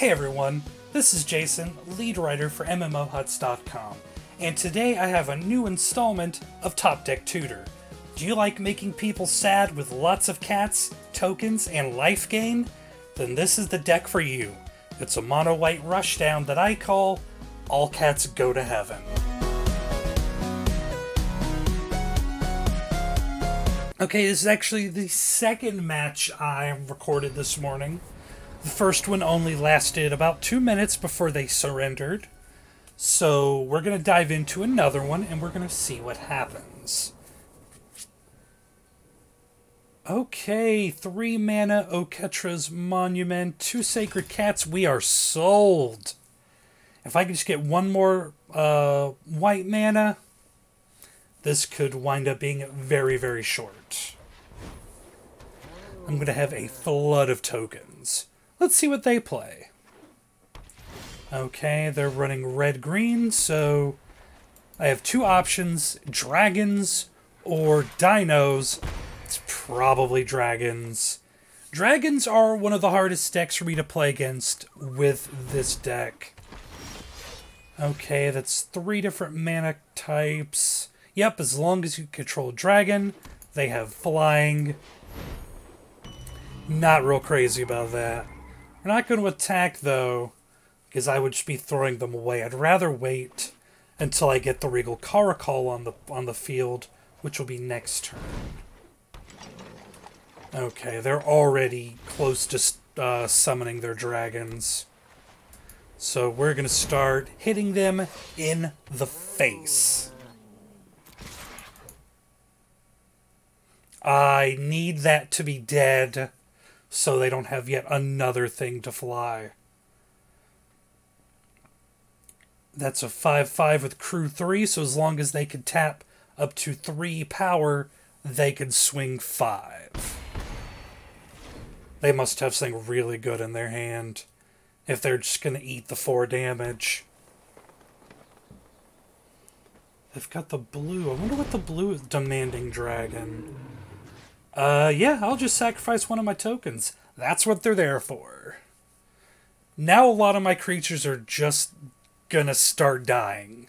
Hey everyone, this is Jason, lead writer for MMOHuts.com, and today I have a new installment of Topdeck Tutor. Do you like making people sad with lots of cats, tokens, and life gain? Then this is the deck for you. It's a mono-white rushdown that I call All Cats Go to Heaven. Okay, this is actually the second match I recorded this morning. The first one only lasted about 2 minutes before they surrendered. So we're going to dive into another one and we're going to see what happens. Okay, 3 mana Oketra's Monument, 2 Sacred Cats, we are sold. If I can just get one more white mana, this could wind up being very, very short. I'm going to have a flood of tokens. Let's see what they play. Okay, they're running red-green, so I have 2 options, dragons or dinos. It's probably dragons. Dragons are one of the hardest decks for me to play against with this deck. Okay, that's 3 different mana types. Yep, as long as you control dragon, they have flying. Not real crazy about that. We're not going to attack, though, because I would just be throwing them away. I'd rather wait until I get the Regal Caracal on the field, which will be next turn. Okay, they're already close to summoning their dragons. So we're going to start hitting them in the face. I need that to be dead, so they don't have yet another thing to fly. That's a 5/5 with crew 3, so as long as they can tap up to 3 power, they can swing 5. They must have something really good in their hand if they're just going to eat the 4 damage. They've got the blue. I wonder what the blue is. Demanding Dragon. Yeah, I'll just sacrifice one of my tokens. That's what they're there for. Now a lot of my creatures are just gonna start dying.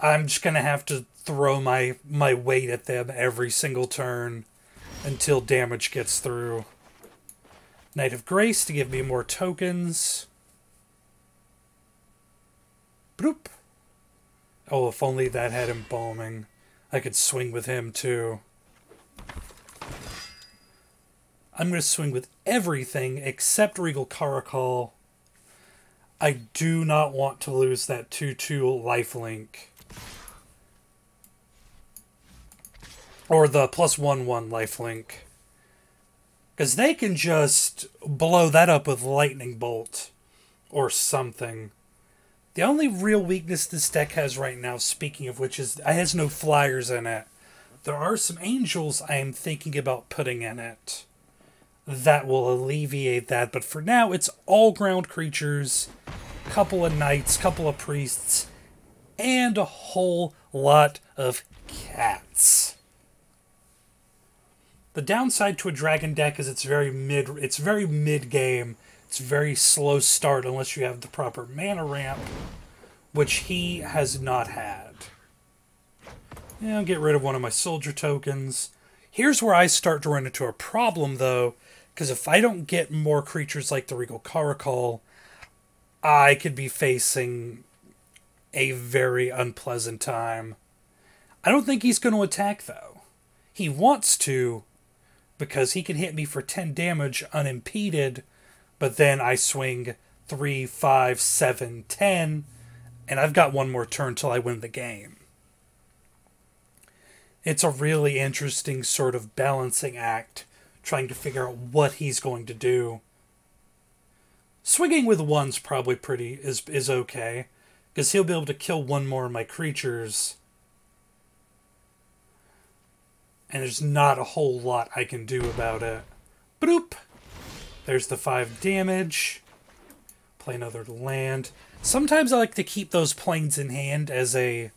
I'm just gonna have to throw my weight at them every single turn until damage gets through. Knight of Grace to give me more tokens. Bloop. Oh, if only that had embalming. I could swing with him too. I'm going to swing with everything except Regal Caracal. I do not want to lose that 2/2 lifelink. Or the +1/1 lifelink. Because they can just blow that up with Lightning Bolt. Or something. The only real weakness this deck has right now, speaking of which, is it has no flyers in it. There are some angels I am thinking about putting in it. That will alleviate that, but for now, it's all ground creatures, couple of knights, couple of priests, and a whole lot of cats. The downside to a dragon deck is it's very mid-game. It's very slow start unless you have the proper mana ramp, which he has not had. Yeah, I'll get rid of one of my soldier tokens. Here's where I start to run into a problem, though, because if I don't get more creatures like the Regal Caracal, I could be facing a very unpleasant time. I don't think he's going to attack, though. He wants to, because he can hit me for 10 damage unimpeded, but then I swing 3, 5, 7, 10, and I've got one more turn till I win the game. It's a really interesting sort of balancing act, trying to figure out what he's going to do. Swinging with 1's probably is okay, because he'll be able to kill one more of my creatures. And there's not a whole lot I can do about it. Bloop! There's the 5 damage. Play another land. Sometimes I like to keep those planes in hand as a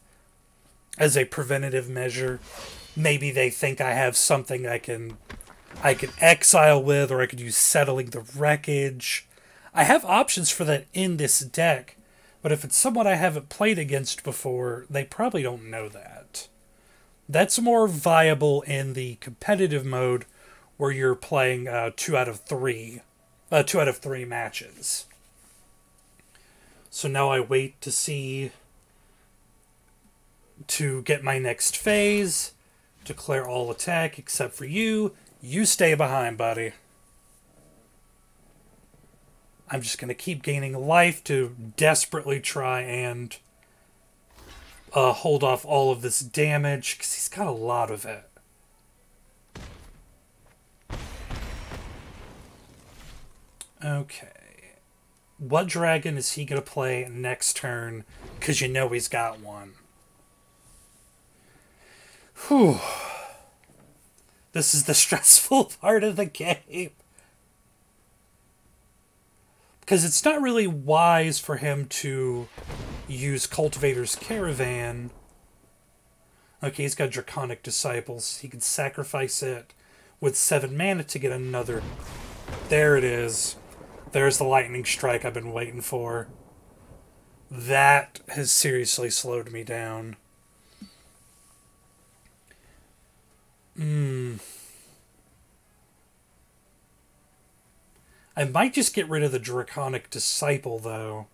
preventative measure. Maybe they think I have something I can I could exile with, or I could use Settling the Wreckage. I have options for that in this deck, but if it's someone I haven't played against before, they probably don't know that. That's more viable in the competitive mode where you're playing 2 out of 3 matches. So now I wait to get my next phase, declare all attack except for you. You stay behind, buddy. I'm just going to keep gaining life to desperately try and hold off all of this damage, because he's got a lot of it. Okay. What dragon is he going to play next turn? Because you know he's got one. Whew. This is the stressful part of the game. Because it's not really wise for him to use Cultivator's Caravan. Okay, he's got Draconic Disciples. He can sacrifice it with 7 mana to get another. There it is. There's the lightning strike I've been waiting for. That has seriously slowed me down. I might just get rid of the Draconic Disciple, though.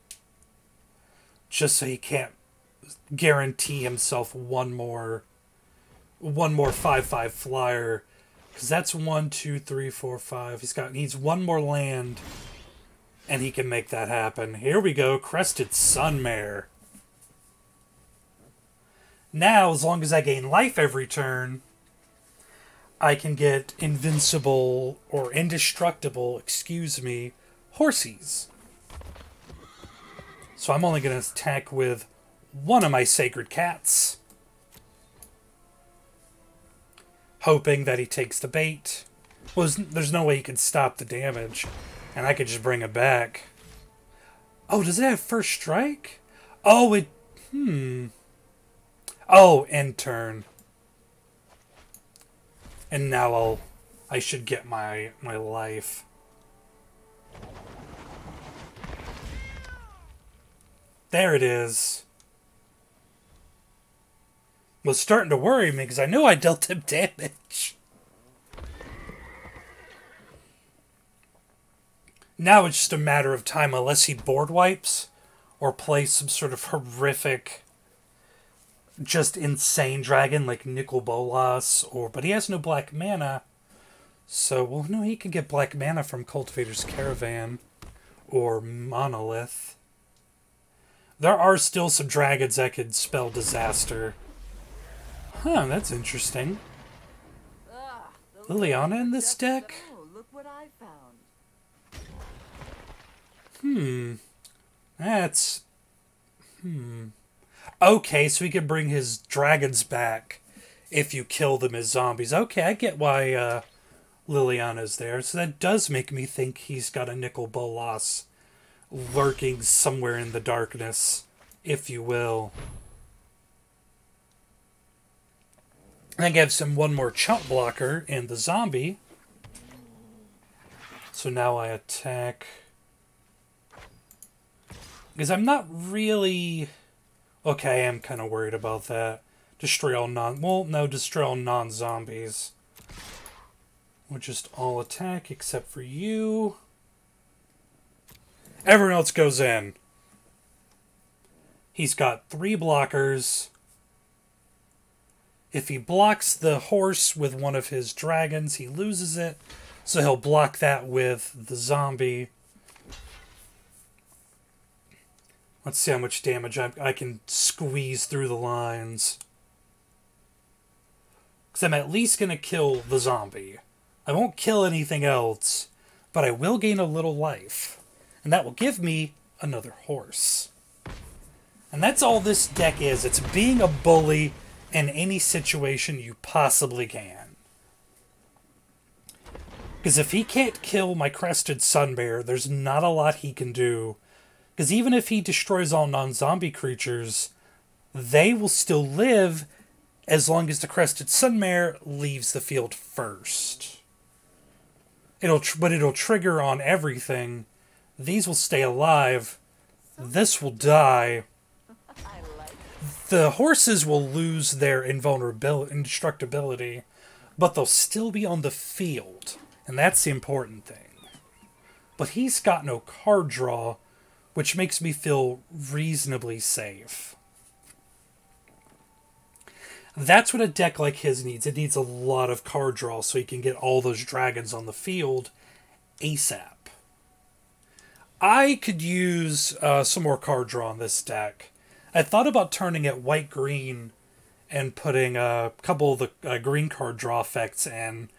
Just so he can't guarantee himself one more 5/5 flyer. Because that's 1, 2, 3, 4, 5. He needs one more land, and he can make that happen. Here we go, Crested Sunmare. Now, as long as I gain life every turn, I can get invincible or indestructible, horsies. So I'm only going to attack with one of my Sacred Cats, hoping that he takes the bait. Well, there's no way he can stop the damage, and I could just bring it back. Oh, does it have first strike? Oh, Oh, end turn. And now I should get my life. There it is. Was starting to worry me because I knew I dealt him damage. Now it's just a matter of time unless he board wipes or plays some sort of horrific, just insane dragon like Nicol Bolas, but he has no black mana. So, well, no, he can get black mana from Cultivator's Caravan or Monolith. There are still some dragons that could spell disaster. Huh, that's interesting. Liliana in this deck? Look what I found. Okay, so he can bring his dragons back if you kill them as zombies. Okay, I get why Liliana's there. So that does make me think he's got a Nicol Bolas lurking somewhere in the darkness, if you will. And that gives him one more chump blocker in the zombie. So now I attack. Because I'm not really... Okay, I am kind of worried about that. Destroy all non-zombies. We'll just all attack except for you. Everyone else goes in. He's got 3 blockers. If he blocks the horse with one of his dragons, he loses it. So he'll block that with the zombie. Let's see how much damage I can squeeze through the lines. Because I'm at least going to kill the zombie. I won't kill anything else, but I will gain a little life. And that will give me another horse. And that's all this deck is. It's being a bully in any situation you possibly can. Because if he can't kill my Crested Sunmare, there's not a lot he can do. Because even if he destroys all non-zombie creatures, they will still live as long as the Crested Sunmare leaves the field first. But it'll trigger on everything. These will stay alive. This will die. The horses will lose their indestructibility, but they'll still be on the field, and that's the important thing. But he's got no card draw, which makes me feel reasonably safe. That's what a deck like his needs. It needs a lot of card draw so he can get all those dragons on the field ASAP. I could use some more card draw on this deck. I thought about turning it white-green and putting a couple of the green card draw effects in,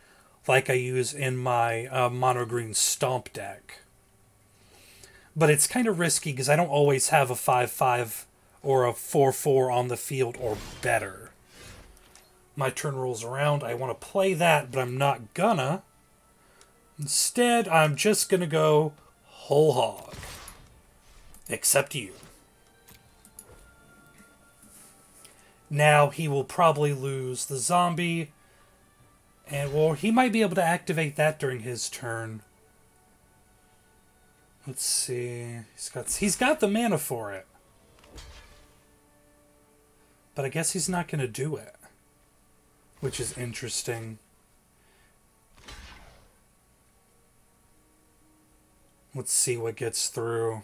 like I use in my mono-green Stomp deck. But it's kind of risky because I don't always have a 5/5 or a 4/4 on the field or better. My turn rolls around. I want to play that, but I'm not gonna. Instead, I'm just gonna go whole hog. Except you. Now he will probably lose the zombie, or he might be able to activate that during his turn. Let's see. He's got the mana for it. But I guess he's not going to do it, which is interesting. Let's see what gets through.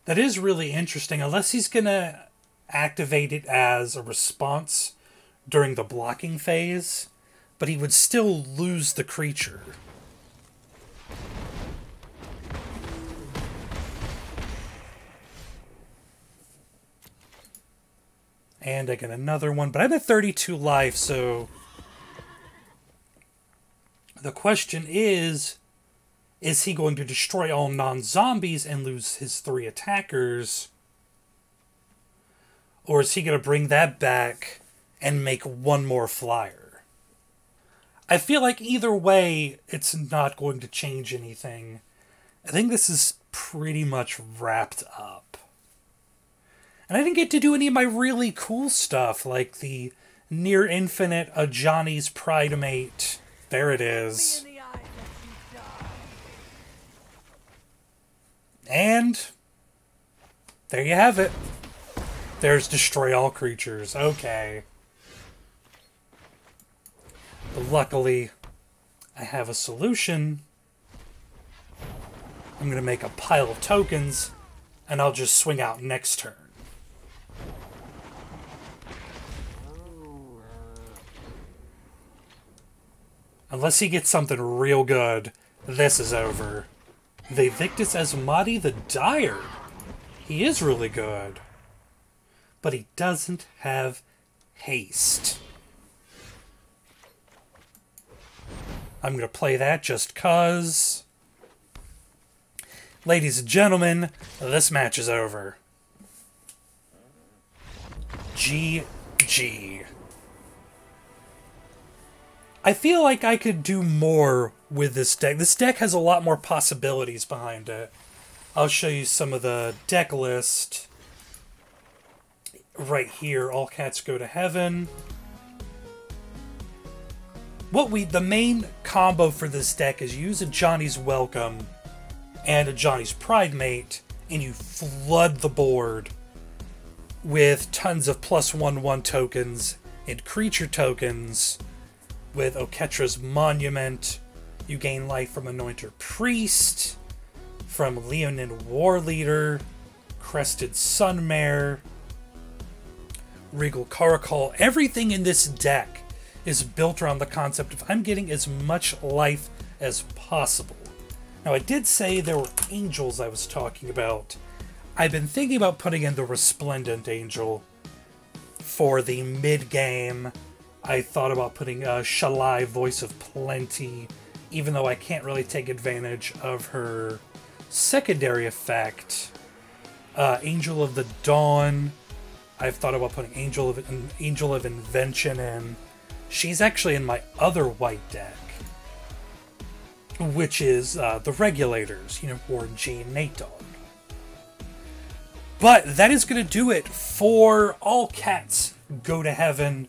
That is really interesting, unless he's going to activate it as a response during the blocking phase, but he would still lose the creature. And I get another one, but I'm at 32 life, so the question is he going to destroy all non-zombies and lose his 3 attackers? Or is he going to bring that back and make one more flyer? I feel like either way, it's not going to change anything. I think this is pretty much wrapped up. And I didn't get to do any of my really cool stuff, like the near infinite Ajani's Pridemate. There it is. And there you have it. There's destroy all creatures. Okay. But luckily, I have a solution. I'm going to make a pile of tokens, and I'll just swing out next turn. Unless he gets something real good, this is over. Vivictus Asmati the Dire. He is really good. But he doesn't have haste. I'm going to play that just cuz. Ladies and gentlemen, this match is over. GG. I feel like I could do more with this deck. This deck has a lot more possibilities behind it. I'll show you some of the deck list. Right here, All Cats Go to Heaven. The main combo for this deck is use Ajani's Welcome and Ajani's Pridemate, and you flood the board with tons of +1/1 tokens and creature tokens. With Oketra's Monument, you gain life from Anointer Priest, from Leonin Warleader, Crested Sunmare, Regal Caracal. Everything in this deck is built around the concept of I'm getting as much life as possible. Now, I did say there were angels I was talking about. I've been thinking about putting in the Resplendent Angel for the mid-game. I thought about putting Shalai, Voice of Plenty, even though I can't really take advantage of her secondary effect. Angel of the Dawn. I've thought about putting Angel of Invention in. She's actually in my other white deck, which is the Regulators, Warren G and Nate Dogg. But that is going to do it for All Cats Go to Heaven.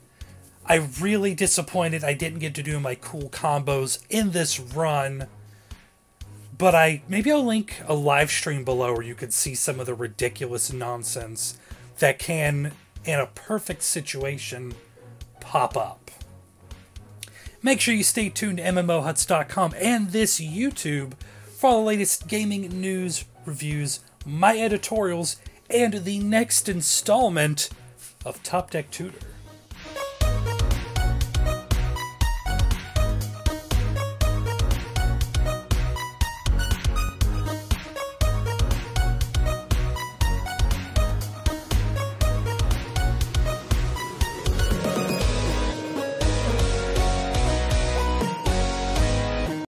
I'm really disappointed I didn't get to do my cool combos in this run. But maybe I'll link a live stream below where you could see some of the ridiculous nonsense that can, in a perfect situation, pop up. Make sure you stay tuned to MMOHuts.com and this YouTube for all the latest gaming news, reviews, my editorials, and the next installment of Topdeck Tutor.